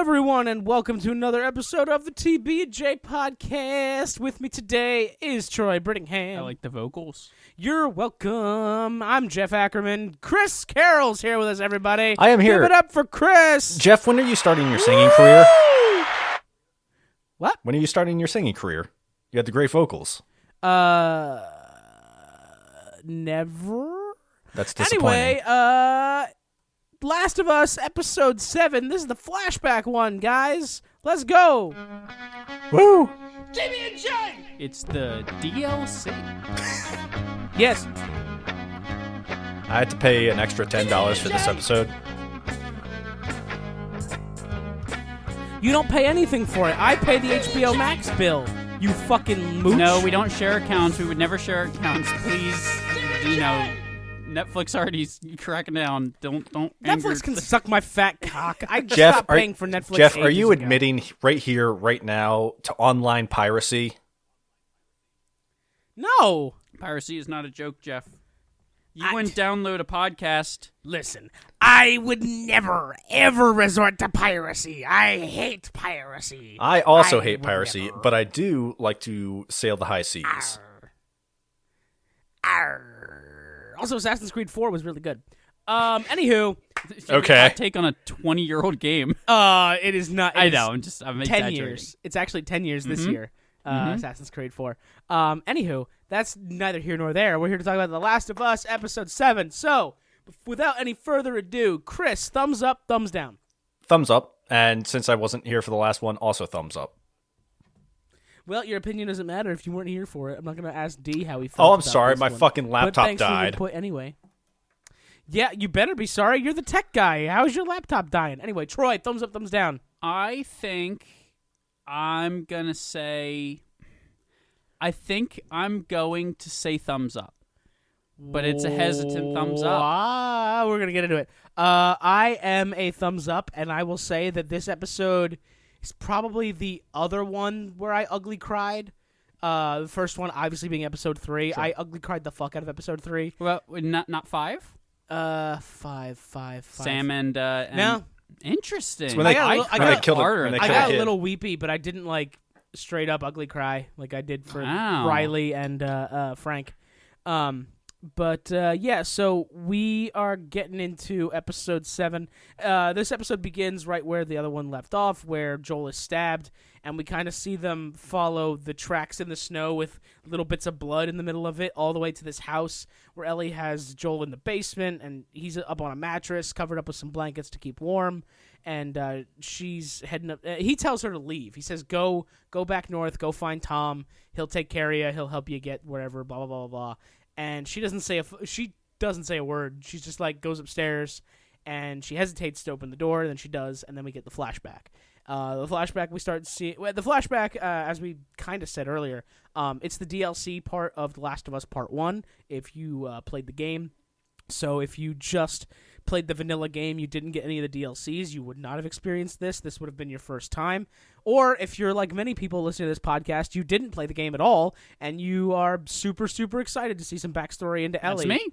everyone, and welcome to another episode of the TB&J podcast. With me today is Troy Brittingham. I like the vocals. You're welcome. I'm Jeff Ackerman. Chris Carroll's here with us, everybody. I am here. Give it up for Chris. Jeff, when are you starting your singing career? What? When are you starting your singing career? You had the great vocals. Never. That's disappointing. Anyway, Last of Us Episode 7. This is the flashback one, guys. Let's go. Woo! TB&J! It's the DLC. Yes. I had to pay an extra $10 for this episode. You don't pay anything for it. I pay the HBO Max bill. You fucking mooch. No, we don't share accounts. We would never share accounts. Please, Netflix already cracking down. Don't. Netflix can suck my fat cock. I just Jeff, stopped paying for Netflix. Jeff, are you ages ago. admitting right here, right now, to online piracy? No. Piracy is not a joke, Jeff. You wouldn't download a podcast. Listen, I would never, ever resort to piracy. I hate piracy. I also hate would piracy, never. but I do like to sail the high seas. Arr. Also, Assassin's Creed 4 was really good. Anywho, Okay. Take on a 20-year-old game. it is not. I It is know. I'm 10 exaggerating. years. It's actually 10 years this year. Assassin's Creed 4. Anywho, that's neither here nor there. We're here to talk about The Last of Us, Episode 7. So, without any further ado, Chris, thumbs up, thumbs down. Thumbs up, and since I wasn't here for the last one, also thumbs up. Well, your opinion doesn't matter if you weren't here for it. I'm not going to ask D how he felt. Oh, I'm about sorry, this my one. fucking But laptop thanks for your died. input anyway. Yeah, you better be sorry. You're the tech guy. How's your laptop dying? Anyway, Troy, thumbs up, thumbs down. I think I'm going to say thumbs up. But it's a hesitant thumbs up. We're going to get into it. I am a thumbs up, and I will say that this episode is probably the other one where I ugly cried. The first one, obviously, being Episode 3. Sure. I ugly cried the fuck out of Episode 3. Well, not 5? Five. Sam and No. Interesting. It's when they- I when they killed it- harder. when they I killed got the a kid. little weepy, but I didn't, like, straight up ugly cry like I did for Wow. Riley and Frank. Yeah, so we are getting into Episode 7. This episode begins right where the other one left off, where Joel is stabbed, and we kind of see them follow the tracks in the snow with little bits of blood in the middle of it, all the way to this house where Ellie has Joel in the basement, and he's up on a mattress, covered up with some blankets to keep warm, and she's heading up. He tells her to leave. He says, go back north, go find Tom. He'll take care of you. He'll help you get wherever, blah, blah, blah, blah. And she doesn't say a word. She's just like goes upstairs, and she hesitates to open the door. And then she does, and then we get the flashback. We start seeing the flashback, as we kind of said earlier. It's the DLC part of The Last of Us Part 1. If you played the game, so if you just played the vanilla game, you didn't get any of the DLCs, you would not have experienced this. This would have been your first time. Or if you're like many people listening to this podcast, you didn't play the game at all, and you are super, super excited to see some backstory into Ellie. That's me.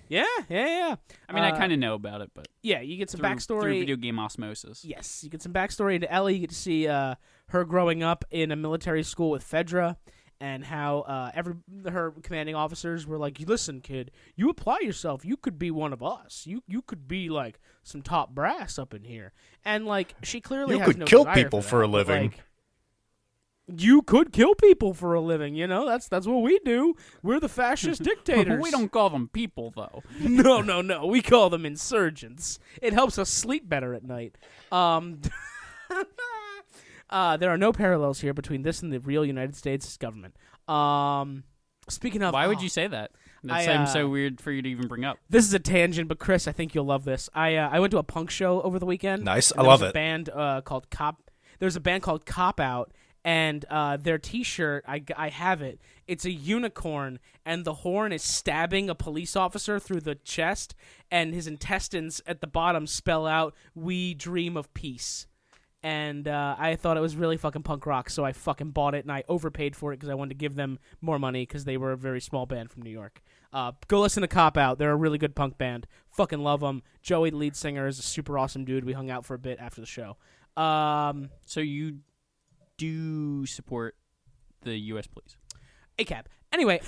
Yeah. I mean, I kind of know about it, but Yeah, you get some through backstory. video game osmosis. Yes, you get some backstory into Ellie. You get to see her growing up in a military school with Fedra, and how her commanding officers were like, "Listen, kid, you apply yourself. You could be one of us. You could be like some top brass up in here." And like, she clearly You has could no kill desire people for for a that, but, living. like, you could kill people for a living. You know, that's what we do. We're the fascist dictators. We don't call them people, though. No. We call them insurgents. It helps us sleep better at night. There are no parallels here between this and the real United States government. Speaking of, Why would you say that? That seems so weird for you to even bring up. This is a tangent, but Chris, I think you'll love this. I went to a punk show over the weekend. Nice. and I there love was it. A band called Cop. There's a band called Cop Out, and their T-shirt, I have it. It's a unicorn, and the horn is stabbing a police officer through the chest, and his intestines at the bottom spell out, "We dream of peace." and I thought it was really fucking punk rock, so I fucking bought it, and I overpaid for it because I wanted to give them more money because they were a very small band from New York. Go listen to Cop Out. They're a really good punk band. Fucking love them. Joey, the lead singer, is a super awesome dude. We hung out for a bit after the show. So you do support the U.S. police? ACAB. Anyway,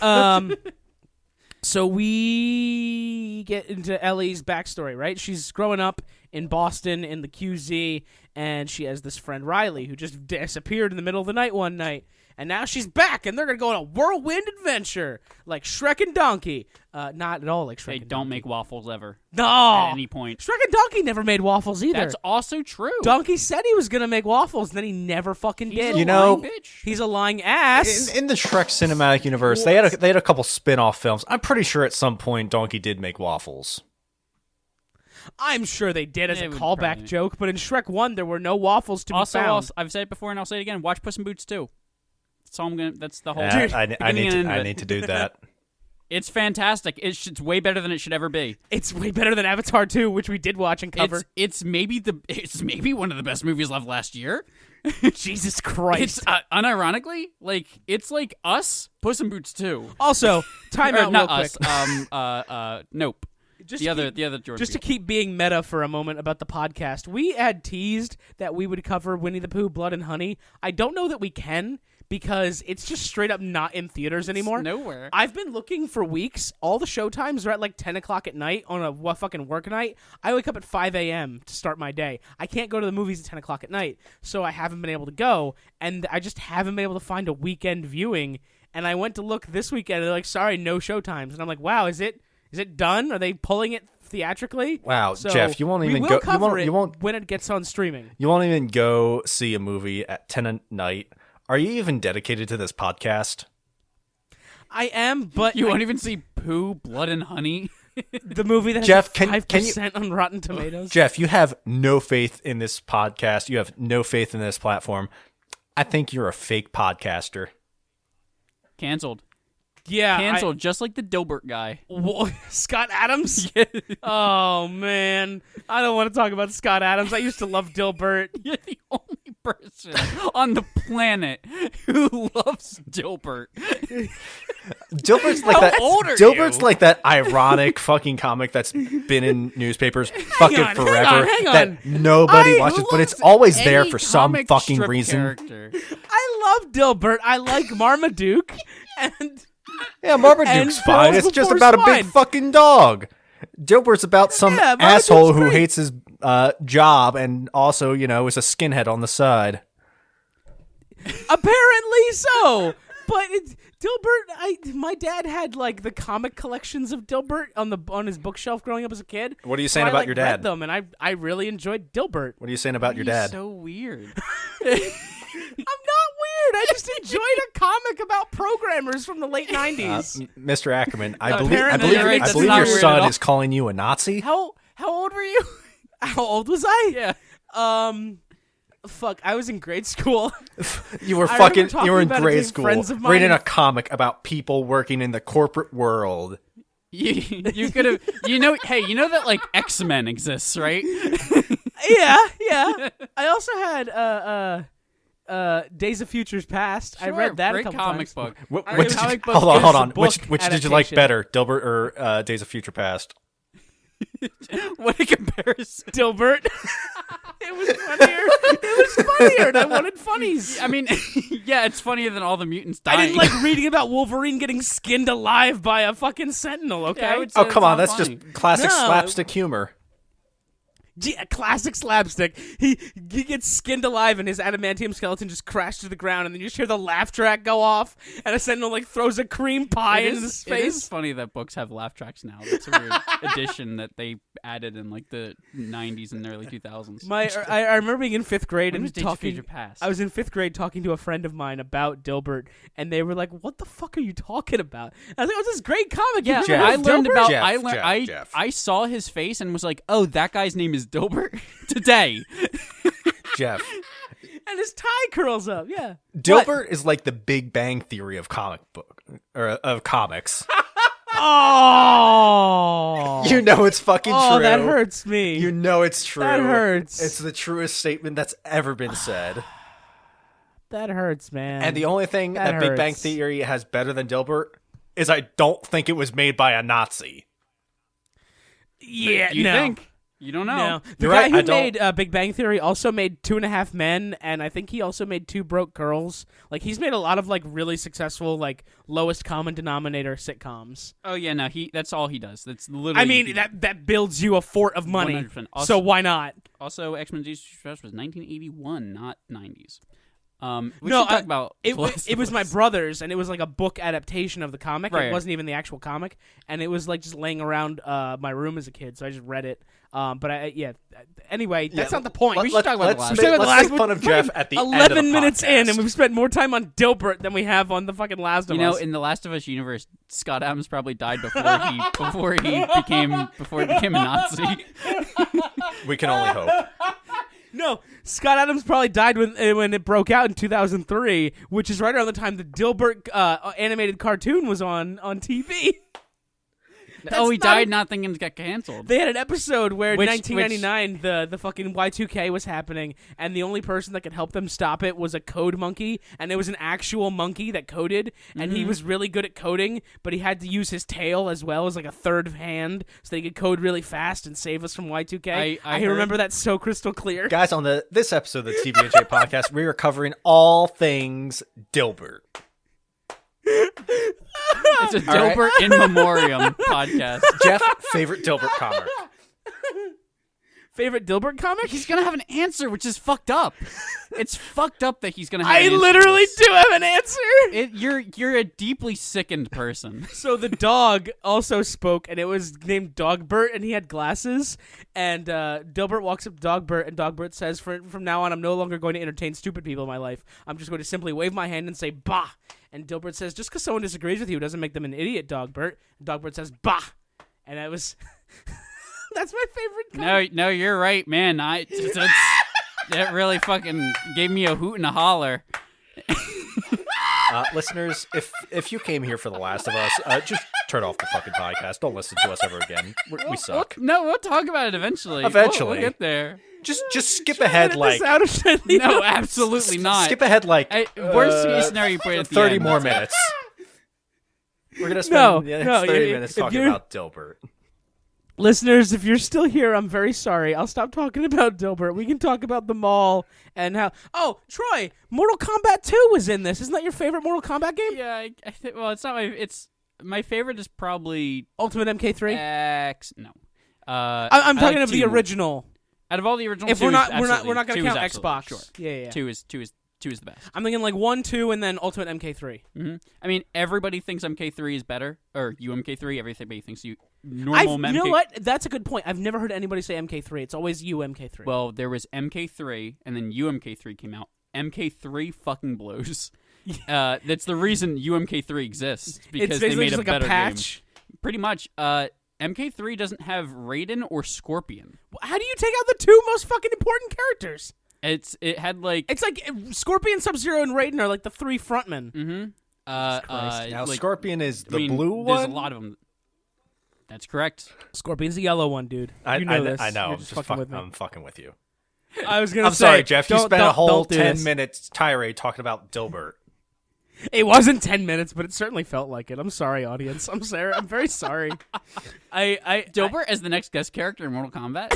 so we get into Ellie's backstory, right? She's growing up in Boston in the QZ, and she has this friend Riley who just disappeared in the middle of the night one night. And now she's back, and they're going to go on a whirlwind adventure like Shrek and Donkey. Not at all like Shrek They and Donkey. don't make waffles ever. No! At any point. Shrek and Donkey never made waffles either. That's also true. Donkey said he was going to make waffles, and then he never fucking did. He's a You know- lying bitch. He's a lying ass. In the Shrek cinematic universe, they had a couple spin-off films. I'm pretty sure at some point Donkey did make waffles. I'm sure they did as They a would callback probably. joke, but in Shrek 1, there were no waffles to be found. I've said it before and I'll say it again. Watch Puss in Boots 2. That's all I'm gonna. That's the whole. I beginning and end of it. need to do that. It's fantastic. It's way better than it should ever be. It's way better than Avatar 2, which we did watch and cover. It's maybe one of the best movies left last year. Jesus Christ. It's unironically it's like Us, Puss in Boots 2. Also, time Or out not real Us. quick. Nope. Just The to other keep- Jordan. Just to Peele. keep being meta for a moment about the podcast, we had teased that we would cover Winnie the Pooh, Blood and Honey. I don't know that we can because it's just straight up not in theaters anymore. It's nowhere. I've been looking for weeks. All the show times are at like 10 o'clock at night on a fucking work night. I wake up at 5 a.m. to start my day. I can't go to the movies at 10 o'clock at night, so I haven't been able to go, and I just haven't been able to find a weekend viewing. And I went to look this weekend, and they're like, sorry, no show times. And I'm like, wow, is it done? Are they pulling it theatrically? Wow, So Jeff, you won't even we will go. cover You won't. it when it gets on streaming. You won't even go see a movie at 10 at night. Are you even dedicated to this podcast? I am, but You won't even see Pooh, Blood and Honey. the movie that has Jeff, a can you- 5% on Rotten Tomatoes. Jeff, you have no faith in this podcast. You have no faith in this platform. I think you're a fake podcaster. Canceled. Yeah, Canceled, just like the Dilbert guy. Scott Adams? Oh, man. I don't want to talk about Scott Adams. I used to love Dilbert. You're the only person on the planet who loves Dilbert. Dilbert's like How that. old are Dilbert's you? like that ironic fucking comic that's been in newspapers fucking on, hang forever on, hang on. that nobody watches, but it's always there Any for some comic fucking strip reason. character. I love Dilbert. I like Marmaduke. And Yeah, Marmaduke's And fine. Girls It's just Before about a big Swine. fucking dog. Dilbert's about some Yeah, Marmaduke's asshole who great. hates his job and also, is a skinhead on the side. apparently so. But Dilbert, my dad had like the comic collections of Dilbert on his bookshelf growing up as a kid. What are you So saying I, about like, your read dad? them, and I really enjoyed Dilbert. What are you saying about your He's dad? so weird. I'm not weird. I just enjoyed a comic about programmers from the late 90s. Mr. Ackerman, I Apparently, believe, you're right, I that's believe not your weird at son all. is calling you a Nazi. How old were you? How old was I? Yeah. Fuck, I was in grade school. You were I remember fucking. talking You were in about it grade to school, friends of mine. reading a comic about people working in the corporate world. You could have, hey, you know that like X-Men exists, right? yeah. I also had Days of Futures Past. I Sure, read that great a couple comic times. book. I- Which it was did comic you, book, hold it was on. a book Which did you like adaptation. better, Dilbert or Days of Future Past? What a comparison. Dilbert. It was funnier, and I wanted funnies. I mean, yeah, it's funnier than all the mutants I dying. didn't like reading about Wolverine getting skinned alive by a fucking sentinel, okay? Yeah, I would say Oh, come it's on. not That's funny. just classic No. slapstick humor. Yeah, classic slapstick. He gets skinned alive and his adamantium skeleton just crashed to the ground, and then you just hear the laugh track go off, and a sentinel like throws a cream pie It into is- his It is face. funny that books have laugh tracks now. That's a weird addition that they added in like the 90s and early 2000s. I remember being in fifth grade When and was Days of talking. Future Past? I was in fifth grade talking to a friend of mine about Dilbert, and they were like, "What the fuck are you talking about?" I was like, "Oh, this is great comic." You Yeah, remember I learned Dilbert?" about. Jeff, Jeff. I saw his face and was like, "Oh, that guy's name is Dilbert." Today, Jeff. and his tie curls up. Yeah, Dilbert is like the Big Bang Theory of comic book or of comics. Oh, You know it's fucking oh, true. that hurts me. You know it's true. That hurts. It's the truest statement that's ever been said. That hurts, man. And the only thing That that Big Bang hurts. Theory has better than Dilbert is I don't think it was made by a Nazi. Yeah, You no. think? You don't know. No, the You're guy right, who I don't- made Big Bang Theory also made 2.5 Men, and I think he also made 2 Broke Girls. Like he's made a lot of like really successful like lowest common denominator sitcoms. Oh yeah, no. That's all he does. That's literally. I mean that builds you a fort of money. 100%. So why not? Also, X-Men: Jesus Christ was 1981, not 90s. We No, should talk about It The Last it of was my Us. brother's, and it was like a book adaptation of the comic. Right. It wasn't even the actual comic, and it was like just laying around my room as a kid, so I just read it. But anyway, that's not the point. We should talk about The Last of Us. Talk about Let's The make fun of We're Jeff at the 11 end of the minutes in, podcast. and we've spent more time on Dilbert than we have on the fucking Last of You know, Us. in the Last of Us universe, Scott Adams probably died before he became a Nazi. We can only hope. No, Scott Adams probably died when it broke out in 2003, which is right around the time the Dilbert animated cartoon was on TV. Oh, he That's not died a- not thinking it got canceled. They had an episode where in Which- 1999 the fucking Y2K was happening, and the only person that could help them stop it was a code monkey, and it was an actual monkey that coded, and he was really good at coding, but he had to use his tail as well as like a third hand so they could code really fast and save us from Y2K. I remember heard- that so crystal clear. Guys, on this episode of the TB&J podcast, we are covering all things Dilbert. It's a All right. Dilbert in memoriam podcast. Jeff, favorite Dilbert comic? Favorite Dilbert comic? He's gonna have an answer, which is fucked up. It's fucked up that he's gonna have. I an answer to literally this. do have an answer. You're a deeply sickened person. So the dog also spoke, and it was named Dogbert, and he had glasses. And Dilbert walks up to Dogbert, and Dogbert says, "From now on, I'm no longer going to entertain stupid people in my life. I'm just going to simply wave my hand and say, bah." And Dilbert says, "Just because someone disagrees with you doesn't make them an idiot, Dogbert." And Dogbert says, bah. And that was... That's my favorite comic. No, you're right, man. That really fucking gave me a hoot and a holler. Listeners, if you came here for The Last of Us, just turn off the fucking podcast. Don't listen to us ever again. We suck. We'll talk about it eventually. Eventually. We'll get there. Just skip ahead like No, absolutely not. skip ahead like Worst case scenario, you put it at the 30 end. more That's it. minutes. We're gonna No, spend the next no, 30 if minutes talking you're- about Dilbert. Listeners, if you're still here, I'm very sorry. I'll stop talking about Dilbert. We can talk about the mall and how... Oh, Troy, Mortal Kombat 2 was in this. Isn't that your favorite Mortal Kombat game? Yeah, I think. Well, it's not my. It's my favorite is probably Ultimate MK3? X. No. I'm I talking like of the 2. original. Out of all the original, If 2 we're not, is we're not, absolutely- we're not going 2 to is count absolutely, Xbox. Sure. Yeah. 2 is the best. I'm thinking like 1, 2, and then Ultimate MK3. Mm-hmm. I mean, everybody thinks MK3 is better, or UMK3. Everybody thinks normal MK. You know what? That's a good point. I've never heard anybody say MK3. It's always UMK3. Well, there was MK3, and then UMK3 came out. MK3 fucking blows. That's the reason UMK3 exists, because it's they basically made just a like better a patch. game. Pretty much. MK3 doesn't have Raiden or Scorpion. How do you take out the 2 most fucking important characters? It had like It's like Scorpion, Sub-Zero, and Raiden are like the 3 frontmen. Christ. Now like, Scorpion is the I mean, blue There's one. a lot of them. That's correct. Scorpion's the yellow one, dude. I know this. I know. You're I'm just just fucking with me. I'm fucking with you. I was gonna I'm say, sorry, Jeff. You don't- spent a don't- whole don't do 10 this. minutes tirade talking about Dilbert. It wasn't 10 minutes, but it certainly felt like it. I'm sorry, audience. I'm sorry. I'm very sorry. Dilbert as the next guest character in Mortal Kombat.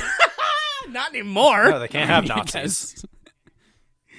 Not anymore. No, they can't have I Nazis.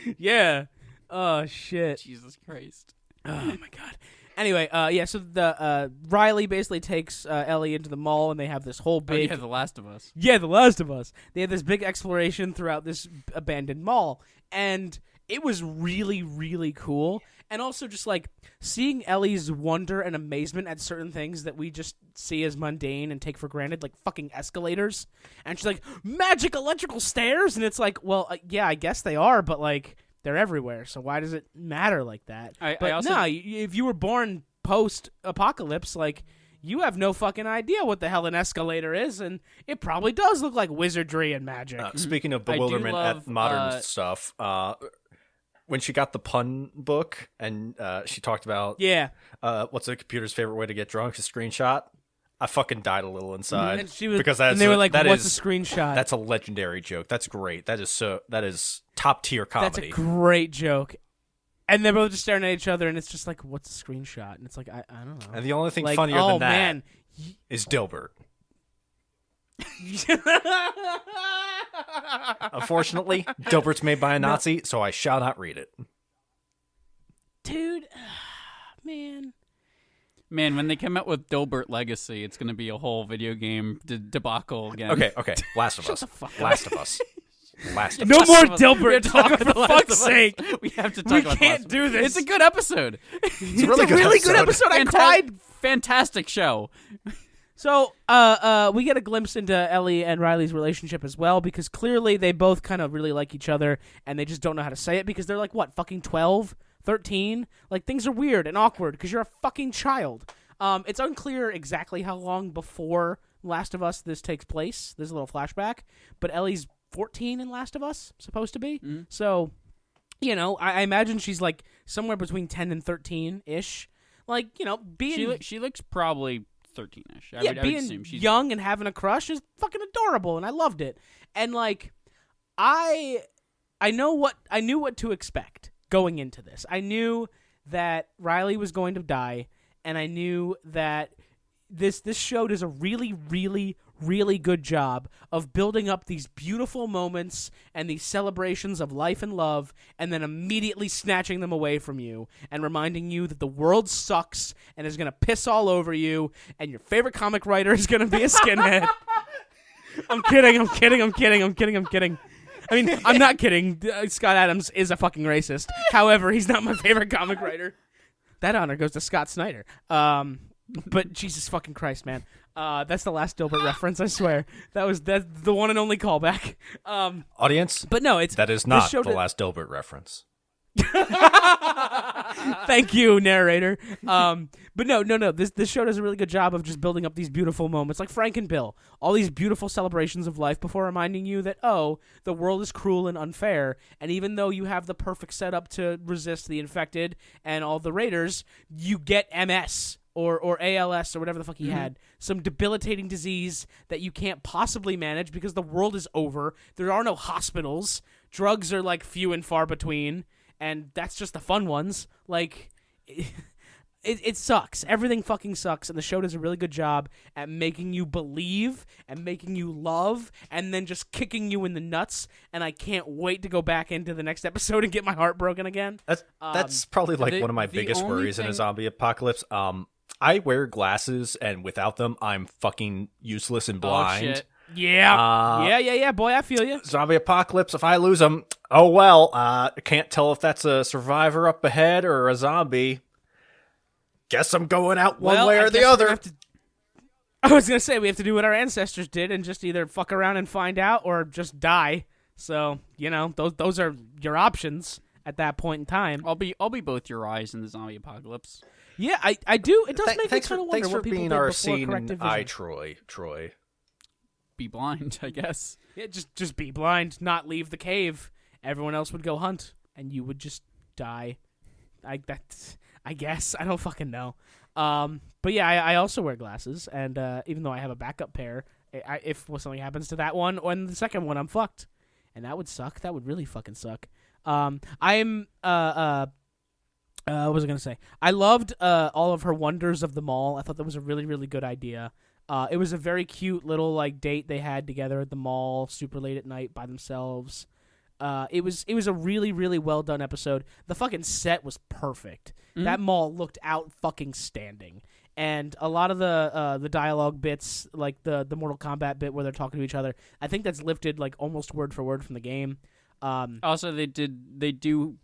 guess. Yeah. Oh shit. Jesus Christ. Oh my god. Anyway, so the Riley basically takes Ellie into the mall, and they have this whole Oh, big yeah, The Last of Us. Yeah, The Last of Us. They had this big exploration throughout this abandoned mall, and it was really, really cool. And also just, like, seeing Ellie's wonder and amazement at certain things that we just see as mundane and take for granted, like fucking escalators. And she's like, magic electrical stairs? And it's like, well, yeah, I guess they are, but, like, they're everywhere, so why does it matter like that? I But also- no, if you were born post-apocalypse, like... You have no fucking idea what the hell an escalator is, and it probably does look like wizardry and magic. Speaking of I do bewilderment love, at modern stuff, when she got the pun book and she talked about what's a computer's favorite way to get drunk? A screenshot. I fucking died a little inside and she was, because and they were like, "What's a screenshot?" That's a legendary joke. That's great. That is top tier comedy. That's a great joke. And they're both just staring at each other, and it's just like, "What's a screenshot?" And it's like, I don't know. And the only thing like, funnier than that man. is Dilbert. Unfortunately, Dilbert's made by a Nazi, so I shall not read it. Dude, man. Man, when they come out with Dilbert Legacy, it's going to be a whole video game debacle again. Okay. Last of Us. Last of Us. Last of No Us. more Dilbert talk, for fuck's sake. We have to talk about We can't do this. It's a good episode. It's a really good episode. I cried. Fantastic show. So, we get a glimpse into Ellie and Riley's relationship as well, because clearly they both kind of really like each other, and they just don't know how to say it, because they're like, what, fucking 12? 13? Like, things are weird and awkward, because you're a fucking child. It's unclear exactly how long before Last of Us this takes place. There's a little flashback, but Ellie's 14 in Last of Us, supposed to be. Mm-hmm. So, you know, I imagine she's, like, somewhere between 10 and 13-ish. Like, you know, being... She looks probably 13-ish. I would being assume she's young and having a crush is fucking adorable, and I loved it. And like, I knew what to expect going into this. I knew that Riley was going to die, and I knew that this show does a really, really, really good job of building up these beautiful moments and these celebrations of life and love, and then immediately snatching them away from you and reminding you that the world sucks and is going to piss all over you, and your favorite comic writer is going to be a skinhead. I'm kidding. I mean, I'm not kidding. Scott Adams is a fucking racist. However, he's not my favorite comic writer. That honor goes to Scott Snyder. But Jesus fucking Christ, man. That's the last Dilbert reference, I swear. That's the one and only callback. Audience? But no, that is not the last Dilbert reference. Thank you, narrator. But no. This show does a really good job of just building up these beautiful moments, like Frank and Bill. All these beautiful celebrations of life before reminding you that, oh, the world is cruel and unfair, and even though you have the perfect setup to resist the infected and all the raiders, you get MS or ALS or whatever the fuck he had. Some debilitating disease that you can't possibly manage because the world is over. There are no hospitals. Drugs are like few and far between. And that's just the fun ones. Like, it sucks. Everything fucking sucks, and the show does a really good job at making you believe and making you love and then just kicking you in the nuts, and I can't wait to go back into the next episode and get my heart broken again. That's probably like one of my biggest worries in a zombie apocalypse. I wear glasses, and without them, I'm fucking useless and blind. Oh, shit. Yeah, boy, I feel you. Zombie apocalypse, if I lose them, oh well. I can't tell if that's a survivor up ahead or a zombie. Guess I'm going out one way or the other. I was going to say, we have to do what our ancestors did and just either fuck around and find out or just die. So, you know, those are your options at that point in time. I'll be both your eyes in the zombie apocalypse. Yeah, I do. It does make me kind of wonder what people did before scene corrective vision. eye, Troy. Be blind, I guess. Yeah, just be blind, not leave the cave. Everyone else would go hunt, and you would just die. I guess. I don't fucking know. But yeah, I also wear glasses, and even though I have a backup pair, if something happens to that one or the second one, I'm fucked. And that would suck. That would really fucking suck. What was I going to say? I loved all of her wonders of the mall. I thought that was a really, really good idea. It was a very cute little like date they had together at the mall, super late at night by themselves. It was a really, really well done episode. The fucking set was perfect. That mall looked out fucking standing. And a lot of the dialogue bits, like the Mortal Kombat bit where they're talking to each other, I think that's lifted like almost word for word from the game. Also, they do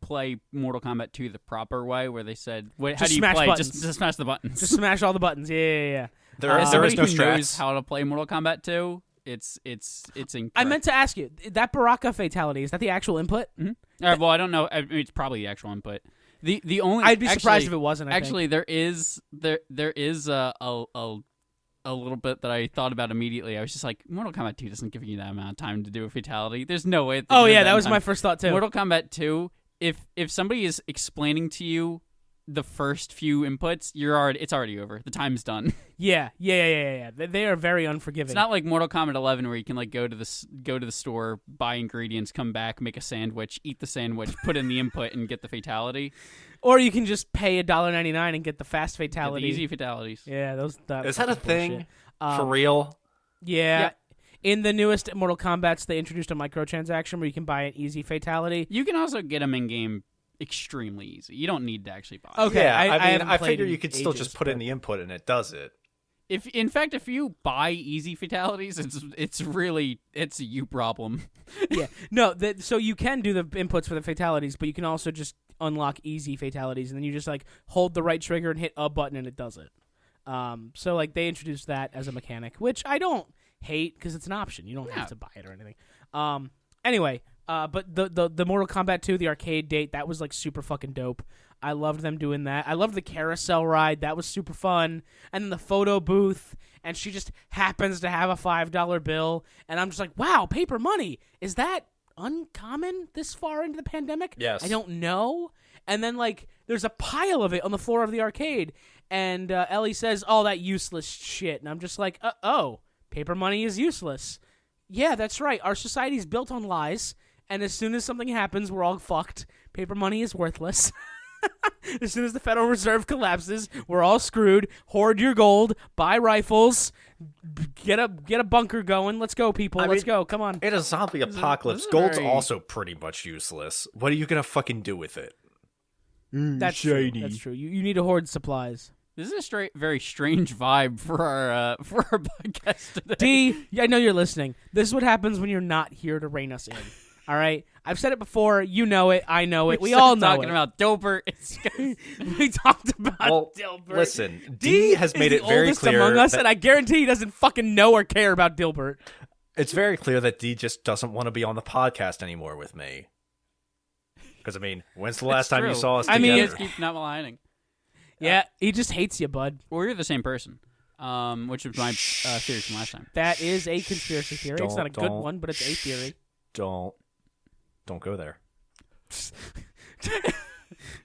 play Mortal Kombat 2 the proper way, where they said, how do you play? Just smash the buttons. Just smash all the buttons. Yeah. There is no strats. Knows how to play Mortal Kombat 2. It's incredible. I meant to ask you, that Baraka fatality, is that the actual input? Mm-hmm. Well, I don't know. I mean, it's probably the actual input. The only I'd be surprised if it wasn't. Actually, there is a little bit that I thought about immediately. I was just like, Mortal Kombat 2 doesn't give you that amount of time to do a fatality. There's no way. Oh yeah, that was my first thought too. Mortal Kombat 2 if somebody is explaining to you the first few inputs, it's already over. The time's done. Yeah. They are very unforgiving. It's not like Mortal Kombat 11 where you can like go to the store, buy ingredients, come back, make a sandwich, eat the sandwich, put in the input, and get the fatality. Or you can just pay $1.99 and get the fast fatality. The easy fatalities. Yeah, Is that a thing for bullshit. real? Yeah. In the newest Mortal Kombats, they introduced a microtransaction where you can buy an easy fatality. You can also get them in game extremely easy. You don't need to actually buy. Okay, Yeah, I figure you could still just put in the input and it does it. If you buy easy fatalities, it's a you problem. Yeah, no. So you can do the inputs for the fatalities, but you can also just unlock easy fatalities, and then you just like hold the right trigger and hit a button, and it does it. So like they introduced that as a mechanic, which I don't hate because it's an option. You don't have to buy it or anything. Anyway. But the Mortal Kombat 2, the arcade date, that was like super fucking dope. I loved them doing that. I loved the carousel ride. That was super fun. And then the photo booth, and she just happens to have a $5 bill, and I'm just like, wow, paper money. Is that uncommon this far into the pandemic? Yes. I don't know. And then like there's a pile of it on the floor of the arcade, and Ellie says, "Oh, that useless shit," and I'm just like, "Oh, paper money is useless." Yeah, that's right. Our society's built on lies. And as soon as something happens, we're all fucked. Paper money is worthless. As soon as the Federal Reserve collapses, we're all screwed. Hoard your gold. Buy rifles. Get a bunker going. Let's go, people. Let's go. Come on. In a zombie apocalypse, gold's also pretty much useless. What are you gonna fucking do with it? That's true. That's true. You need to hoard supplies. This is a very strange vibe for our podcast today. D, I know you're listening. This is what happens when you're not here to rein us in. All right, I've said it before. You know it. I know it. We all know talking about Dilbert. We talked about Dilbert. Listen, D has made it very clear among us, and I guarantee he doesn't fucking know or care about Dilbert. It's very clear that D just doesn't want to be on the podcast anymore with me. Because I mean, when's the last time you saw us together? I mean, you just keep not aligning. Yeah, he just hates you, bud. Well, you're the same person, which was my theory from last time. That is a conspiracy theory. It's not a good one, but it's a theory. Don't go there.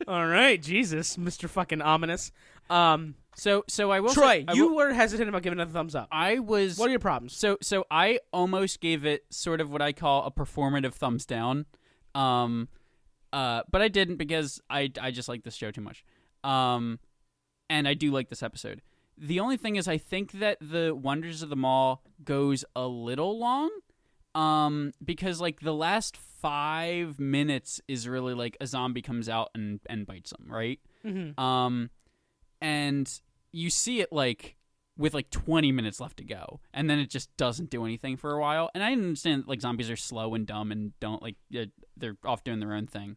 All right, Jesus, Mr. fucking ominous. So I will Troy, say, you were hesitant about giving it a thumbs up. I was. What are your problems? So I almost gave it sort of what I call a performative thumbs down. But I didn't because I just like this show too much. And I do like this episode. The only thing is I think that the Wonders of the Mall goes a little long. Because like the last 5 minutes is really like a zombie comes out and bites them, right? Mm-hmm. And you see it like with like 20 minutes left to go, and then it just doesn't do anything for a while. And I understand like zombies are slow and dumb and don't like they're off doing their own thing.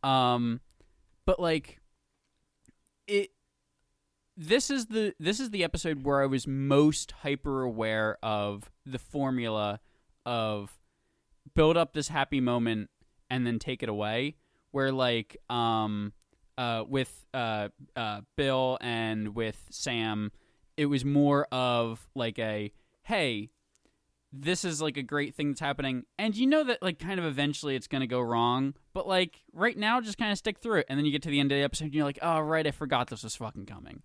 But like this is the episode where I was most hyper aware of the formula of build up this happy moment and then take it away, where like with Bill and with Sam, it was more of like a hey, this is like a great thing that's happening, and you know that like kind of eventually it's gonna go wrong, but like right now just kind of stick through it. And then you get to the end of the episode and you're like, oh right, I forgot this was fucking coming.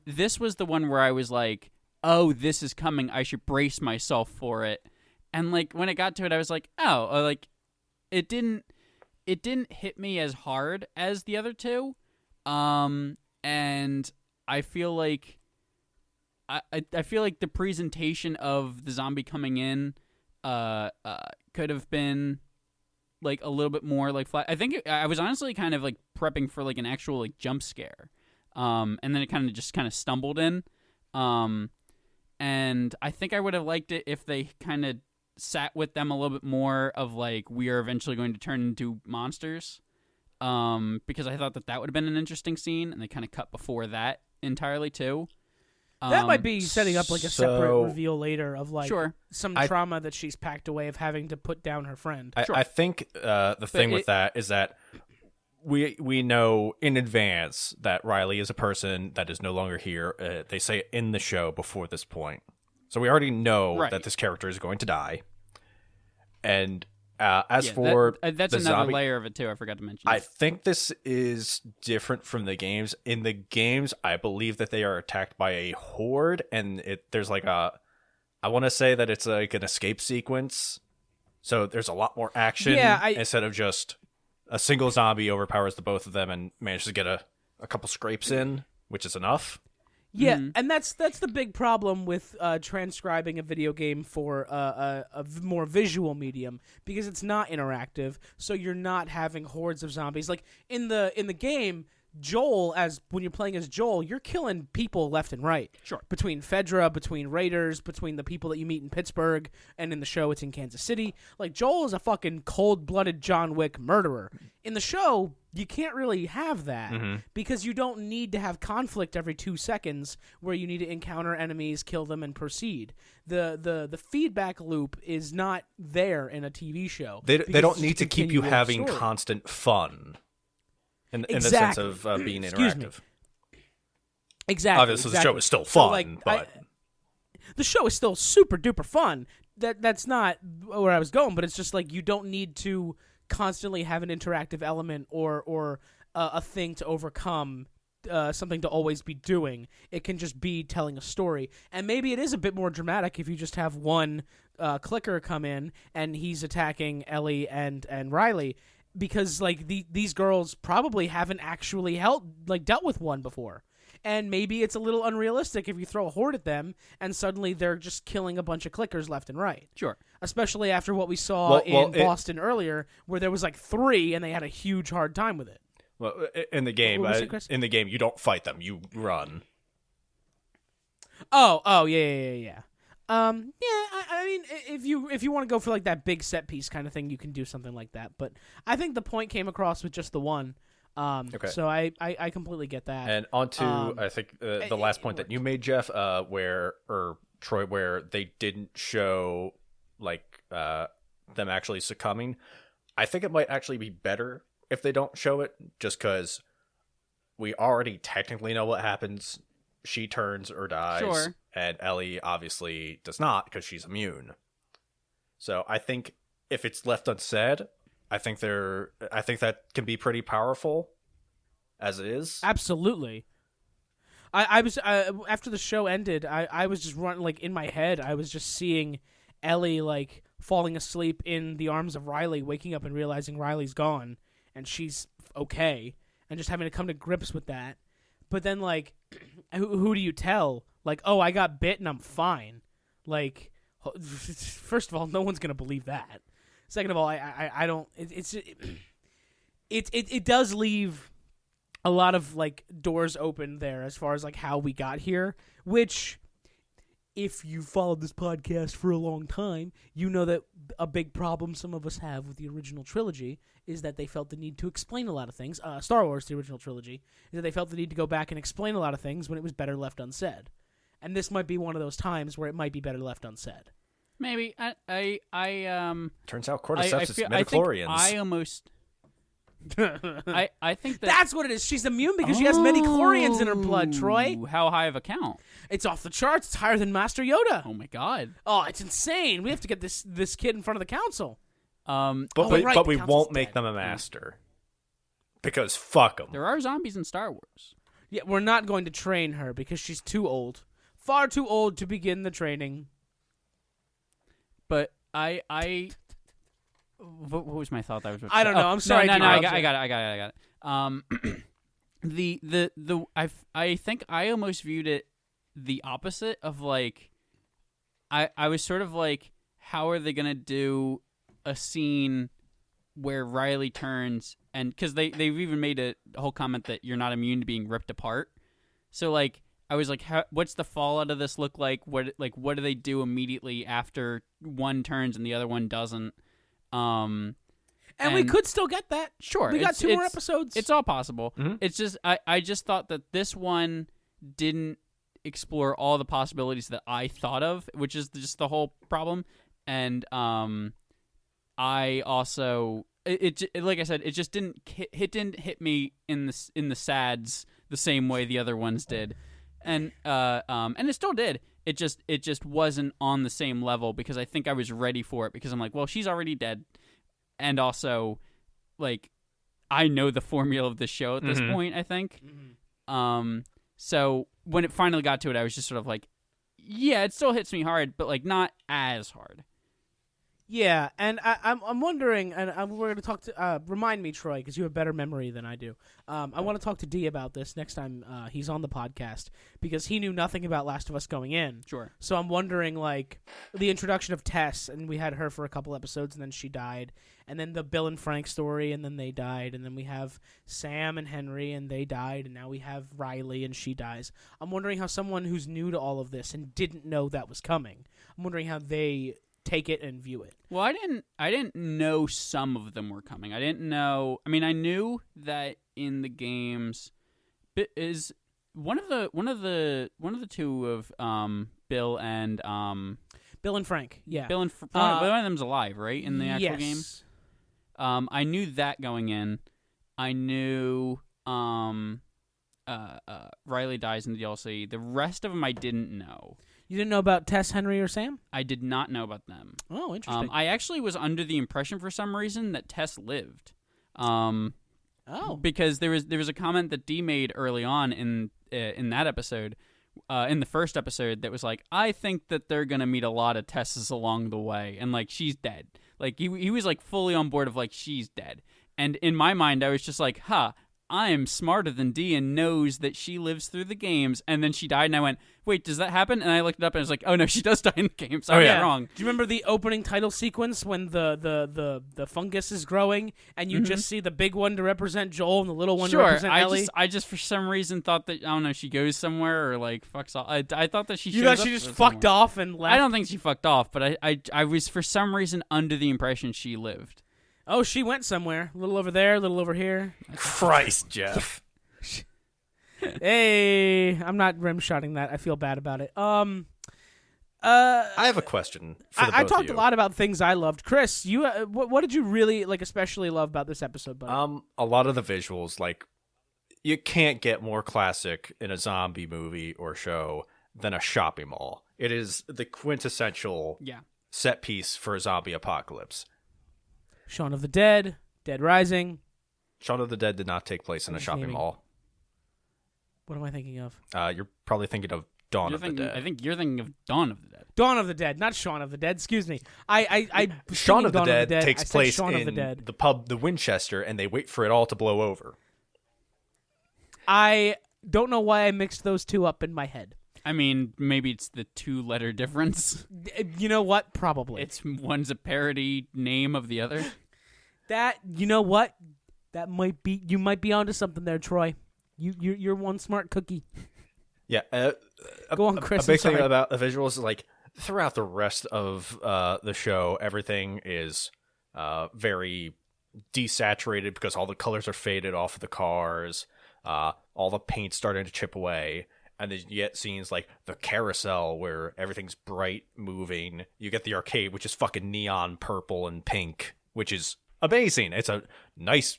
This was the one where I was like, oh, this is coming, I should brace myself for it. And like when it got to it, I was like, oh, like it didn't hit me as hard as the other two. And I feel like I feel like the presentation of the zombie coming in could have been like a little bit more like flat. I think I was honestly kind of like prepping for like an actual like jump scare. And then it kind of stumbled in. And I think I would have liked it if they kind of sat with them a little bit more of like, we are eventually going to turn into monsters. Because I thought that would have been an interesting scene, and they kind of cut before that entirely too. That might be setting up like a separate reveal later of like some trauma that she's packed away of having to put down her friend. I think the thing with that is that we know in advance that Riley is a person that is no longer here. They say it in the show before this point. So we already know that this character is going to die. And As for that's the another zombie, layer of it too. I forgot to mention. I think this is different from the games. In the games, I believe that they are attacked by a horde, and there's like I want to say that it's like an escape sequence. So there's a lot more action instead of just a single zombie overpowers the both of them and manages to get a couple scrapes in, which is enough. Yeah, and that's the big problem with transcribing a video game for a more visual medium, because it's not interactive, so you're not having hordes of zombies. Like in the game, Joel, when you're playing as Joel, you're killing people left and right. Sure. Between Fedra, between Raiders, between the people that you meet in Pittsburgh, and in the show it's in Kansas City. Like, Joel is a fucking cold-blooded John Wick murderer. In the show, you can't really have that, because you don't need to have conflict every 2 seconds where you need to encounter enemies, kill them, and proceed. The feedback loop is not there in a TV show. They don't need to keep you having story. constant fun. In the sense of being interactive. Exactly. Obviously, the show is still fun, but the show is still super duper fun. That's not where I was going, but it's just like you don't need to constantly have an interactive element or a thing to overcome, something to always be doing. It can just be telling a story, and maybe it is a bit more dramatic if you just have one clicker come in and he's attacking Ellie and Riley. Because like these girls probably haven't actually dealt with one before, and maybe it's a little unrealistic if you throw a horde at them and suddenly they're just killing a bunch of clickers left and right. Sure, especially after what we saw in Boston earlier, where there was like 3 and they had a huge hard time with it. Well, in the game, you don't fight them; you run. Oh, yeah. I mean, if you want to go for like that big set piece kind of thing, you can do something like that. But I think the point came across with just the one. Okay. So I completely get that. And on to I think the last point that you made, Jeff, where they didn't show like them actually succumbing. I think it might actually be better if they don't show it, just because we already technically know what happens. She turns or dies, sure. And Ellie obviously does not because she's immune. So I think if it's left unsaid, I think that can be pretty powerful as it is. Absolutely. I was after the show ended, I was just running like in my head. I was just seeing Ellie like falling asleep in the arms of Riley, waking up and realizing Riley's gone and she's okay, and just having to come to grips with that. But then, like, who do you tell? Like, oh, I got bit and I'm fine. Like, first of all, no one's gonna believe that. Second of all, I don't. It does leave a lot of like doors open there as far as like how we got here. Which, if you followed this podcast for a long time, you know that a big problem some of us have with the original trilogy is that they felt the need to explain a lot of things. Star Wars, the original trilogy, is that they felt the need to go back and explain a lot of things when it was better left unsaid. And this might be one of those times where it might be better left unsaid. Maybe. Turns out cordyceps is midichlorians. I almost... I think that's what it is. She's immune because she has midichlorians in her blood, Troy. How high of a count? It's off the charts. It's higher than Master Yoda. Oh my god. Oh, it's insane. We have to get this kid in front of the council. But we won't make them a master. Because fuck them. There are zombies in Star Wars. Yeah, we're not going to train her because she's too old. Far too old to begin the training. But what was my thought? I don't know. I'm sorry. No, I got it. I think I almost viewed it the opposite of like, I was sort of like, how are they gonna do a scene where Riley turns, and because they've even made a whole comment that you're not immune to being ripped apart. So like, I was like, what's the fallout of this look like? What do they do immediately after one turns and the other one doesn't? And we could still get that. Sure. We got 2 more episodes. It's all possible. Mm-hmm. It's just, I just thought that this one didn't explore all the possibilities that I thought of, which is just the whole problem. And I also, like I said, it just didn't hit me in the sads the same way the other ones did. And it still did. It just wasn't on the same level because I think I was ready for it because I'm like, well, she's already dead. and also, like, I know the formula of the show at this point, I think. So when it finally got to it, I was just sort of like, yeah, it still hits me hard, but, like, not as hard. Yeah, and I'm wondering, and we're going to talk to remind me, Troy, because you have better memory than I do. I want to talk to D about this next time he's on the podcast, because he knew nothing about Last of Us going in. Sure. So I'm wondering, like, the introduction of Tess, and we had her for a couple episodes, and then she died, and then the Bill and Frank story, and then they died, and then we have Sam and Henry, and they died, and now we have Riley, and she dies. I'm wondering how someone who's new to all of this and didn't know that was coming, I'm wondering how they take it and view it. Well, I didn't know some of them were coming. I didn't know. I mean, I knew that in the games is one of the two of Bill and Frank. Yeah. Bill and one of them's alive, right? In the actual game. Yes. I knew that going in. I knew Riley dies in the DLC. The rest of them I didn't know. You didn't know about Tess, Henry, or Sam? I did not know about them. Oh, interesting. I actually was under the impression for some reason that Tess lived. Because there was a comment that Dee made early on in that episode, in the first episode, that was like, I think that they're gonna meet a lot of Tesses along the way, and like she's dead. Like he was like fully on board of like she's dead. And in my mind, I was just like, I am smarter than Dee and knows that she lives through the games. And then she died, and I went, wait, does that happen? And I looked it up, and I was like, oh, no, she does die in the games. I was wrong. Do you remember the opening title sequence when the fungus is growing, and you just see the big one to represent Joel and the little one to represent Ellie? I just for some reason thought that, I don't know, she goes somewhere or, like, fucks off. I thought that she You thought she just fucked off and left? I don't think she fucked off, but I was for some reason under the impression she lived. Oh, she went somewhere. A little over there, a little over here. Christ, Jeff. Hey, I'm not rim-shotting that. I feel bad about it. I have a question for the both I talked of you. a lot about things I loved. Chris, you what did you really especially love about this episode, buddy? A lot of the visuals, like, you can't get more classic in a zombie movie or show than a shopping mall. It is the quintessential set piece for a zombie apocalypse. Shaun of the Dead, Dead Rising. Shaun of the Dead did not take place in a shopping mall. What am I thinking of? You're probably thinking of Dawn of the Dead. I think you're thinking of Dawn of the Dead. Dawn of the Dead, not Shaun of the Dead. Excuse me. Shaun of the Dawn Dead takes place Shaun in of the Dead. the pub, the Winchester, and they wait for it all to blow over. I don't know why I mixed those two up in my head. I mean, maybe it's the 2-letter difference. You know what? Probably. It's one's a parody name of the other. You know what? That might be. You might be onto something there, Troy. You're one smart cookie. Yeah. Go on, Chris. A big thing about the visuals is, like, throughout the rest of the show, everything is very desaturated because all the colors are faded off of the cars. All the paint's starting to chip away. And then you get scenes like the carousel where everything's bright, moving. You get the arcade, which is fucking neon purple and pink, which is amazing. It's a nice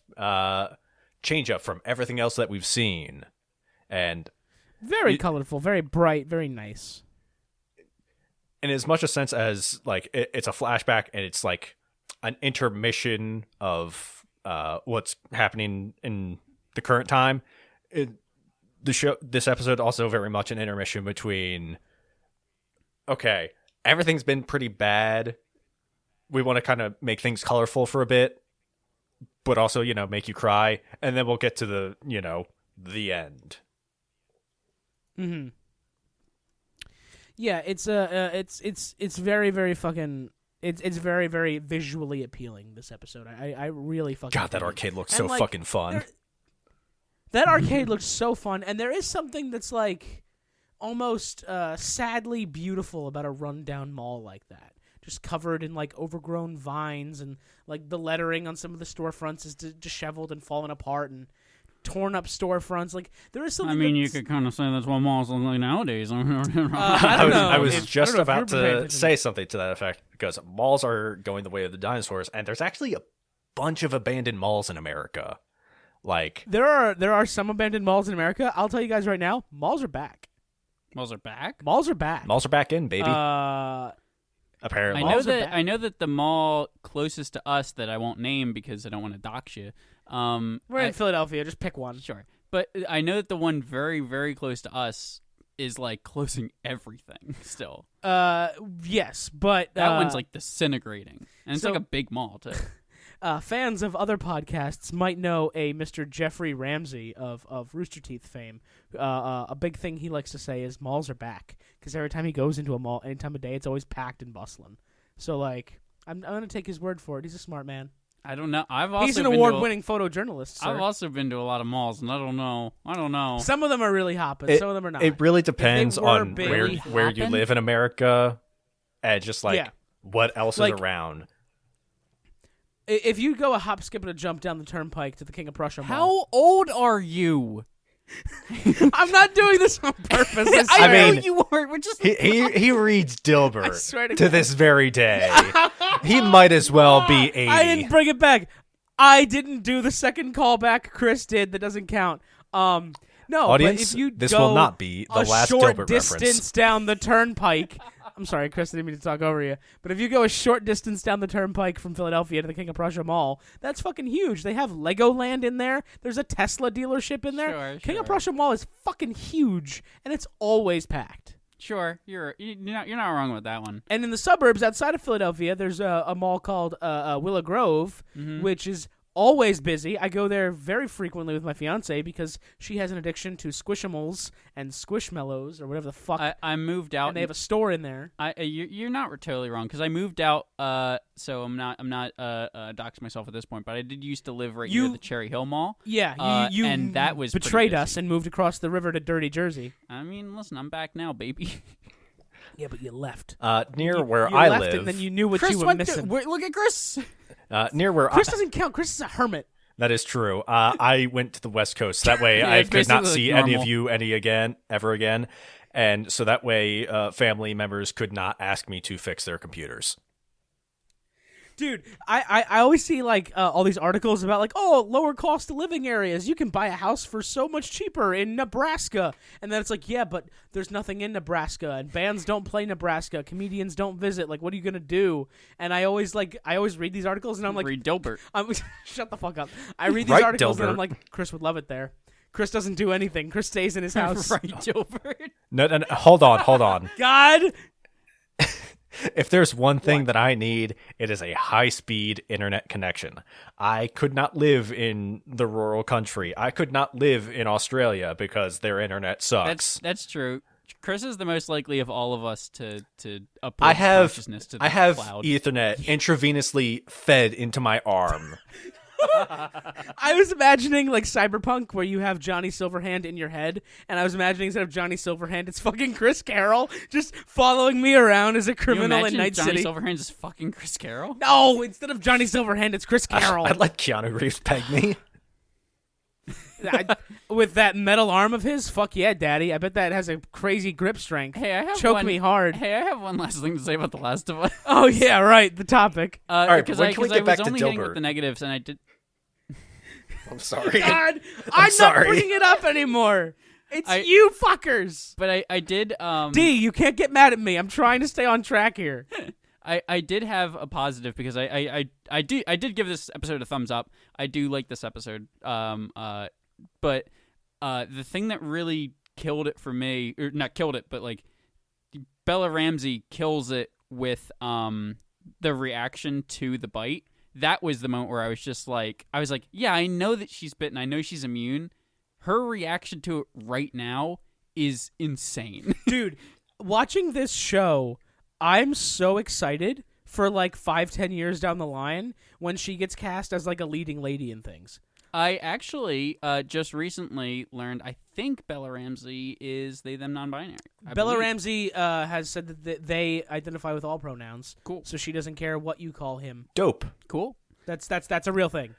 change up from everything else that we've seen. And very colorful, very bright, very nice. In as much a sense as, like, it's a flashback and it's like an intermission of what's happening in the current time. This episode also very much an intermission between, okay, everything's been pretty bad. We want to kind of make things colorful for a bit, but also, make you cry. And then we'll get to the, the end. Mm-hmm. Yeah, it's very, very fucking. It's very, very visually appealing, this episode. I really fucking. God, that arcade looks so fucking fun. That arcade looks so fun, and there is something that's like almost sadly beautiful about a rundown mall like that. Just covered in like overgrown vines, and like the lettering on some of the storefronts is disheveled and fallen apart, and torn up storefronts. Like there is something. I mean, you could kind of say that's what malls look like nowadays. I don't know. I was just about to say something to that effect, because malls are going the way of the dinosaurs, and there's actually a bunch of abandoned malls in America. Like there are some abandoned malls in America. I'll tell you guys right now, malls are back. Malls are back? Malls are back. Malls are back in, baby. apparently. Malls are back. I know that the mall closest to us that I won't name because I don't want to dox you. We're in Philadelphia. Just pick one. Sure, but I know that the one very, very close to us is like closing everything still. Yes, but That one's like disintegrating, and it's so- like a big mall too. Fans of other podcasts might know a Mr. Jeffrey Ramsey of Rooster Teeth fame. A big thing he likes to say is malls are back, because every time he goes into a mall, any time of day, it's always packed and bustling. So like, I'm gonna take his word for it. He's a smart man. I don't know. He's an award-winning photojournalist. Sir. I've also been to a lot of malls, and I don't know. Some of them are really hot, but some of them are not. It really depends were on big- where you live in America, and just like Yeah. what else Like- is around. If you go a hop, skip, and a jump down the turnpike to the King of Prussia Mall, How old are you? I'm not doing this on purpose. I I swear. mean, you are. We're just He reads I Dilbert swear to to God. this very day. He might as well be 80. I didn't bring it back. I didn't do the second callback. Chris did. That doesn't count. No, Audience, but if you this go will not be the a last short Dilbert distance reference. down the turnpike. I'm sorry, Chris. I didn't mean to talk over you. But if you go a short distance down the turnpike from Philadelphia to the King of Prussia Mall, that's fucking huge. They have Legoland in there. There's a Tesla dealership in there. Sure, King of sure. Prussia Mall is fucking huge, and it's always packed. sure. You're not wrong with that one. And in the suburbs outside of Philadelphia, there's a mall called Willow Grove, which is always busy. I go there very frequently with my fiance because she has an addiction to Squishimals and Squishmallows or whatever the fuck. I moved out. And they have a store in there. You're not totally wrong because I moved out. So I'm not doxing myself at this point, but I did used to live right near the Cherry Hill Mall. Yeah, you and that was pretty betrayed busy. us and moved across the river to dirty Jersey. I mean, listen, I'm back now, baby. Yeah, but you left. Near where You I left live, and then you knew what Chris you were went missing. look at Chris. near where Chris doesn't count. Chris is a hermit. that is true. I went to the West Coast. That way, Yeah, I it's could not basically see like any of normal. you ever again, and so that way, family members could not ask me to fix their computers. Dude, I always see like all these articles about like, oh, lower cost of living areas. You can buy a house for so much cheaper in Nebraska. And then it's like, yeah, but there's nothing in Nebraska and bands don't play Nebraska. Comedians don't visit. Like, what are you going to do? And I always read these articles and I'm like, Read Dilbert. shut the fuck up. I read these Right, articles and I'm Dilbert. like, Chris would love it there. Chris doesn't do anything. Chris stays in his house. Right, Dilbert. No, hold on. God. If there's one thing that I need, it is a high-speed internet connection. I could not live in the rural country. I could not live in Australia because their internet sucks. That's true. Chris is the most likely of all of us to upload I have consciousness to the I have cloud. Ethernet intravenously fed into my arm. I was imagining like Cyberpunk where you have Johnny Silverhand in your head, and I was imagining instead of Johnny Silverhand, it's fucking Chris Carroll just following me around as a Can you criminal in imagine Night Johnny City. Silverhands is fucking Chris Carroll? No, instead of Johnny Silverhand, it's Chris Carroll. I'd let Keanu Reeves peg me. With that metal arm of his, fuck yeah, daddy. I bet that has a crazy grip strength. Hey, I have Choke one, me hard. Hey, I have one last thing to say about The Last of Us. Oh yeah, right, the topic. right, because when I can we was get back to only hitting with Dilbert? the negatives, and I did. I'm sorry. God, I'm not sorry. bringing it up anymore. It's I- you fuckers. But I did. D, you can't get mad at me. I'm trying to stay on track here. I did have a positive because I did give this episode a thumbs up. I do like this episode. But the thing that really killed it for me, or not killed it, but like Bella Ramsey kills it with the reaction to the bite. That was the moment where I was like, yeah, I know that she's bitten. I know she's immune. Her reaction to it right now is insane. Dude, watching this show, I'm so excited for like 5-10 years down the line when she gets cast as like a leading lady in things. I actually just recently learned, I think Bella Ramsey is they, them, non-binary. I Bella believe. Ramsey has said that they identify with all pronouns. Cool. So she doesn't care what you call him. Dope. Cool. That's a real thing.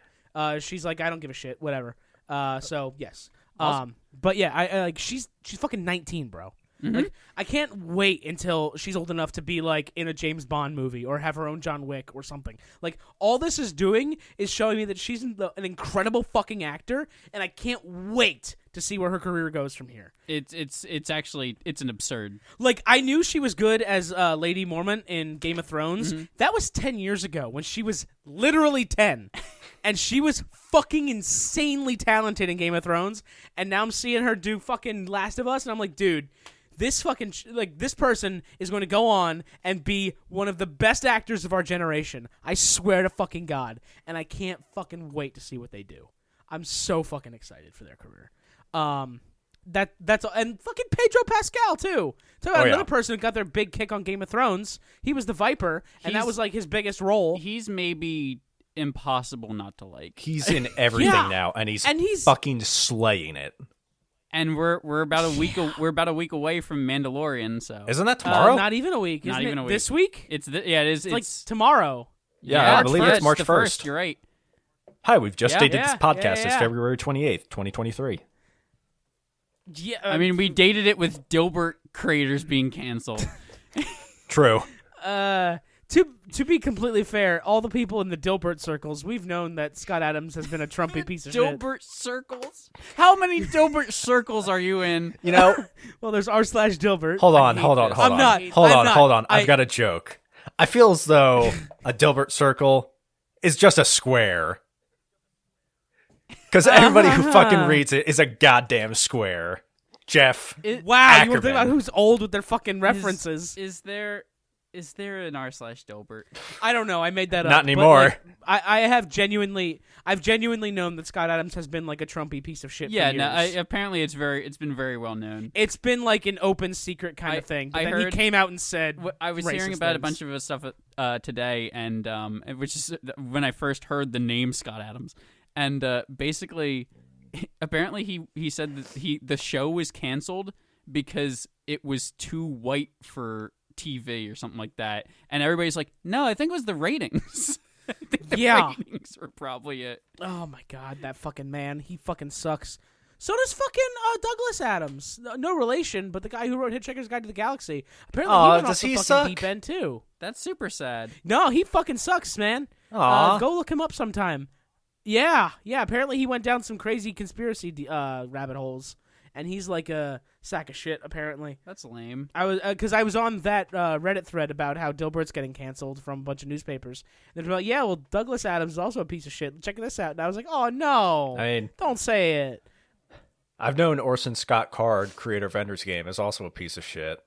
She's like, I don't give a shit, whatever. So yes. Awesome. But yeah, I like she's fucking 19, bro. Like, I can't wait until she's old enough to be, like, in a James Bond movie or have her own John Wick or something. Like, all this is doing is showing me that she's an incredible fucking actor, and I can't wait to see where her career goes from here. It's actually an absurd. Like, I knew she was good as Lady Mormont in Game of Thrones. That was 10 years ago when she was literally 10. And she was fucking insanely talented in Game of Thrones. And now I'm seeing her do fucking Last of Us, and I'm like, dude, this fucking this person is going to go on and be one of the best actors of our generation. I swear to fucking God. And I can't fucking wait to see what they do. I'm so fucking excited for their career. That's all. And fucking Pedro Pascal too. Talk about another person who got their big kick on Game of Thrones. He was the Viper, and that was like his biggest role. He's maybe impossible not to like. He's in everything now, and he's fucking slaying it. And we're about a week week away from Mandalorian, so isn't that tomorrow? Not even a week. Not even a week. This week? It is. It's like tomorrow. Yeah, I believe it's March 1st. You're right. Hi, we've just dated this podcast. Yeah. It's February 28th, 2023. Yeah, I mean, we dated it with Dilbert creators being canceled. True. To be completely fair, all the people in the Dilbert circles, we've known that Scott Adams has been a Trumpy piece of shit. Dilbert circles? How many Dilbert circles are you in? You know, well, there's r/Dilbert. Hold on. I'm not. I've got a joke. I feel as though a Dilbert circle is just a square. Because everybody who fucking reads it is a goddamn square. Jeff. Wow, Ackerman. you want to think about who's old with their fucking references. Is there an r/Dilbert? I don't know. I made that up. Not anymore. But, like, I've genuinely known that Scott Adams has been like a Trumpy piece of shit. Yeah, for years. apparently it's been very well known. It's been like an open secret kind of thing. But then he came out and said, I was hearing about a bunch of his stuff today, and which is when I first heard the name Scott Adams, and basically, apparently he said that the show was canceled because it was too white for TV or something like that, and everybody's like, no, I think it was the ratings. I think the ratings were probably it. Oh my God, that fucking man, he fucking sucks. So does fucking Douglas Adams. No relation, but the guy who wrote Hitchhiker's Guide to the Galaxy. Apparently he went off the fucking deep end too. That's super sad. No, he fucking sucks, man. Go look him up sometime. Yeah, apparently he went down some crazy conspiracy rabbit holes. And he's like a sack of shit, apparently. That's lame. Because I was on that Reddit thread about how Dilbert's getting canceled from a bunch of newspapers. And they're like, yeah, well, Douglas Adams is also a piece of shit. Check this out. And I was like, oh, no. I mean, don't say it. I've known Orson Scott Card, creator of Ender's Game, is also a piece of shit.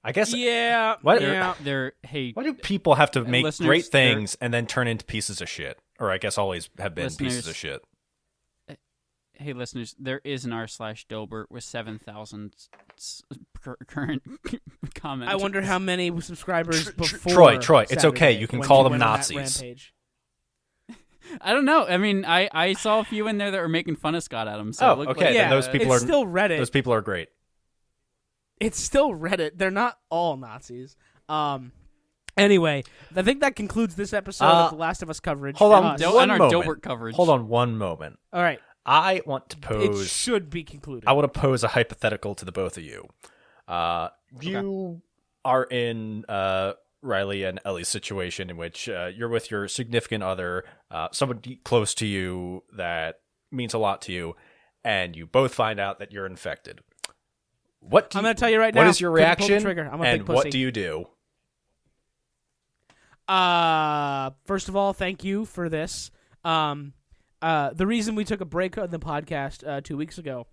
I guess. Yeah. Why do people have to make great things and then turn into pieces of shit? Or I guess always have been pieces of shit. Hey, listeners, there is an r/Dilbert with 7,000 current comments. I wonder how many subscribers before Troy, it's Saturday okay. You can call them Nazis. Rampage. I don't know. I mean, I saw a few in there that were making fun of Scott Adams. So okay. Then those people it's still Reddit. Those people are great. It's still Reddit. They're not all Nazis. Anyway, I think that concludes this episode of The Last of Us coverage. Hold on and our Dilbert coverage. Hold on one moment. All right. I want to pose... It should be concluded. I want to pose a hypothetical to the both of you. You are in Riley and Ellie's situation in which you're with your significant other, somebody close to you that means a lot to you, and you both find out that you're infected. I'm going to tell you right now. What is your reaction, I'm a and big pussy. what do you do? First of all, thank you for this. The reason we took a break on the podcast 2 weeks ago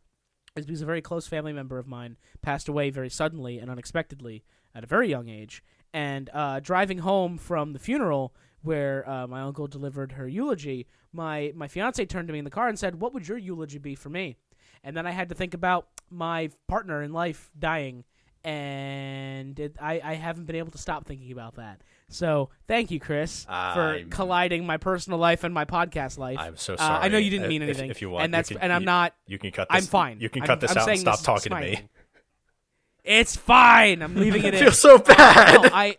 is because a very close family member of mine passed away very suddenly and unexpectedly at a very young age. And driving home from the funeral where my uncle delivered her eulogy, my fiance turned to me in the car and said, "What would your eulogy be for me?" And then I had to think about my partner in life dying, and I haven't been able to stop thinking about that. So thank you, Chris, for colliding my personal life and my podcast life. I'm so sorry. I know you didn't mean anything. If you want, I'm not. You can cut this. I'm fine. You can cut this out and stop talking to me. It's fine. I'm leaving it in. I feel so bad. No,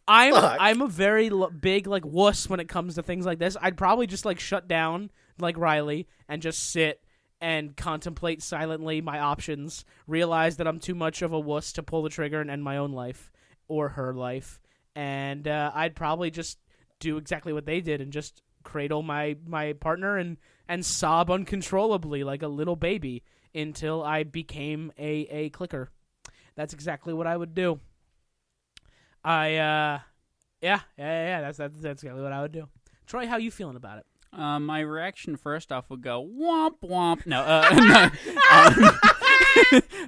I'm a very big wuss when it comes to things like this. I'd probably just shut down like Riley and just sit and contemplate silently my options, realize that I'm too much of a wuss to pull the trigger and end my own life or her life, and I'd probably just do exactly what they did and just cradle my partner and sob uncontrollably like a little baby until I became a clicker. That's exactly what I would do. Yeah, that's exactly what I would do. Troy, how you feeling about it? My reaction first off would go womp womp. No, no.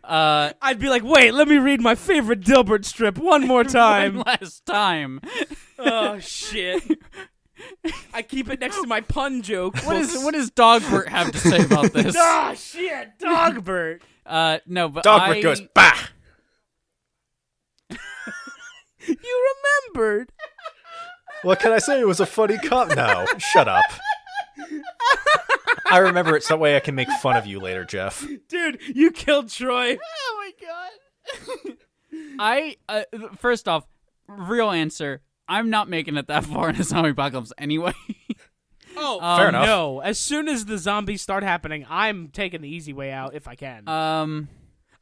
I'd be like, wait, let me read my favorite Dilbert strip one more time. One last time. Oh shit! I keep it next to my pun joke. What does Dogbert have to say about this? Oh shit, Dogbert. No, but Dogbert goes bah. You remembered. What can I say? It was a funny cut. No, shut up. I remember it, so that way I can make fun of you later, Jeff. Dude, you killed Troy. Oh my god. First off, real answer. I'm not making it that far in a zombie apocalypse anyway. Oh, fair enough. No. As soon as the zombies start happening, I'm taking the easy way out if I can.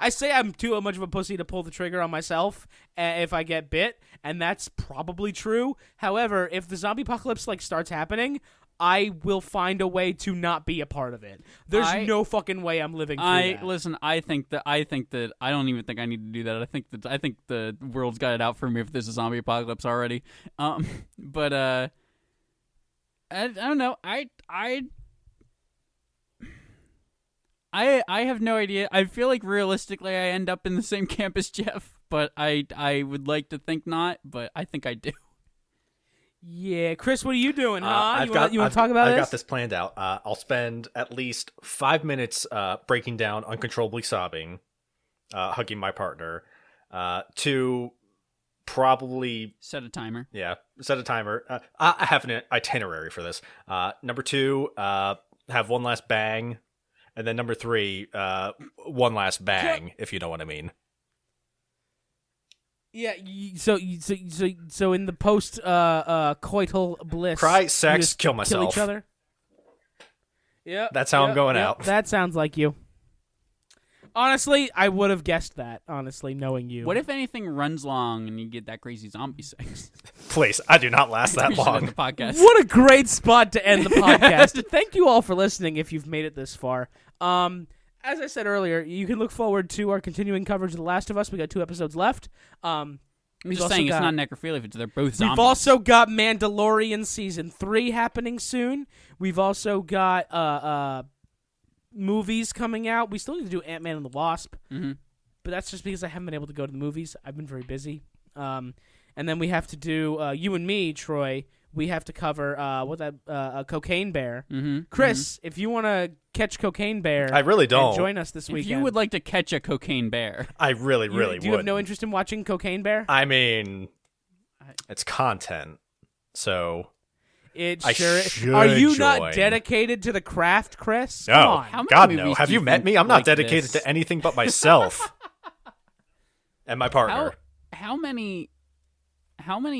I say I'm too much of a pussy to pull the trigger on myself if I get bit, and that's probably true. However, if the zombie apocalypse starts happening, I will find a way to not be a part of it. There's no fucking way I'm living through that. Listen, I think that I don't even think I need to do that. I think the world's got it out for me if there's a zombie apocalypse already. But I don't know. I have no idea. I feel like realistically I end up in the same camp as Jeff, but I would like to think not, but I think I do. Yeah, Chris, what are you doing, huh? You want to talk about this? I've got this planned out. I'll spend at least 5 minutes breaking down uncontrollably sobbing, hugging my partner, to probably... Set a timer. Yeah, set a timer. I have an itinerary for this. Number 2, have one last bang. And then number 3, one last bang, if you know what I mean. Yeah, so in the post coital bliss, cry, sex, kill myself, kill each other. Yeah, that's how I'm going out. That sounds like you. Honestly, I would have guessed that. Honestly, knowing you. What if anything runs long and you get that crazy zombie sex? Please, I do not last that long. The podcast. What a great spot to end the podcast. Thank you all for listening. If you've made it this far, as I said earlier, you can look forward to our continuing coverage of The Last of Us. We got 2 episodes left. I'm just saying it's not necrophilia. They're both zombies. We've also got Mandalorian Season 3 happening soon. We've also got movies coming out. We still need to do Ant-Man and the Wasp, but that's just because I haven't been able to go to the movies. I've been very busy. And then we have to do, you and me, Troy, we have to cover Cocaine Bear. Chris, if you want to catch Cocaine Bear, I really don't. And join us this weekend. If you would like to catch a cocaine bear, I really would. Do you have no interest in watching Cocaine Bear? I mean, it's content, so it I sure. should Are you join. not dedicated to the craft, Chris? No, Come on. How many God no. movies Have do you you met think me? I'm not like dedicated this? to anything but myself and my partner. How many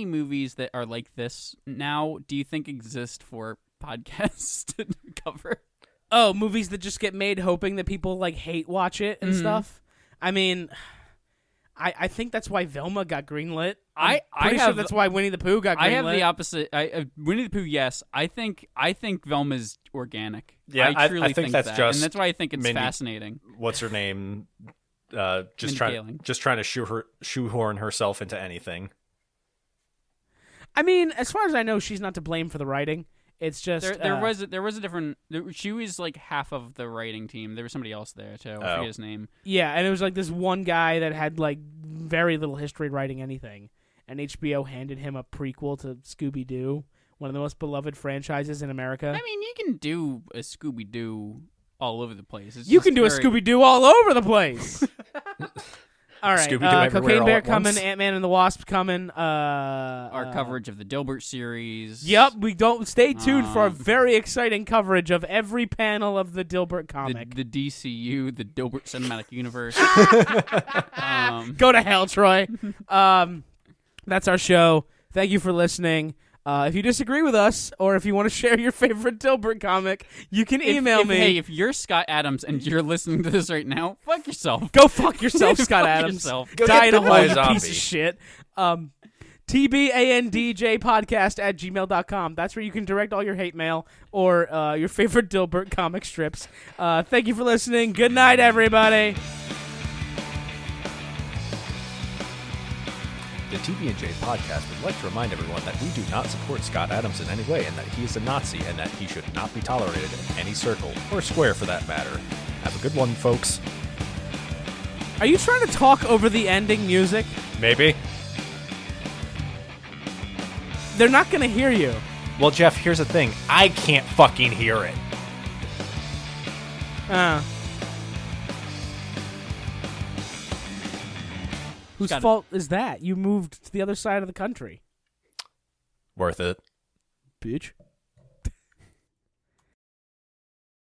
movies that are like this now do you think exist for podcasts to cover? Oh, movies that just get made hoping that people hate watch it and stuff. I mean, I think that's why Velma got greenlit. I'm pretty sure that's why Winnie the Pooh got greenlit. I have the opposite. Winnie the Pooh, yes. I think Velma's organic. Yeah, I truly I think that's that. just and that's why I think it's Mindy, fascinating. What's her name? Just trying to shoehorn herself into anything. I mean, as far as I know, she's not to blame for the writing. It's just there was a different. She was half of the writing team. There was somebody else there too. I forget his name. Yeah, and it was this one guy that had very little history writing anything, and HBO handed him a prequel to Scooby Doo, one of the most beloved franchises in America. I mean, you can do a Scooby Doo all over the place. You can do a Scooby Doo all over the place. All right, Cocaine Bear coming, Ant-Man and the Wasp coming. Our coverage of the Dilbert series. Yep, stay tuned for a very exciting coverage of every panel of the Dilbert comic. The DCU, the Dilbert Cinematic Universe. Go to hell, Troy. That's our show. Thank you for listening. If you disagree with us, or if you want to share your favorite Dilbert comic, you can email me. Hey, if you're Scott Adams and you're listening to this right now, fuck yourself. Go fuck yourself, Scott Fuck Adams. yourself. Go Die get in a bit by hole, a you piece zombie. of shit. TBANDJ podcast at gmail.com. That's where you can direct all your hate mail or your favorite Dilbert comic strips. Thank you for listening. Good night, everybody. The TB&J podcast would like to remind everyone that we do not support Scott Adams in any way, and that he is a Nazi, and that he should not be tolerated in any circle, or square for that matter. Have a good one, folks. Are you trying to talk over the ending music? Maybe. They're not going to hear you. Well, Jeff, here's the thing. I can't fucking hear it. Whose fault is that? You moved to the other side of the country. Worth it. Bitch.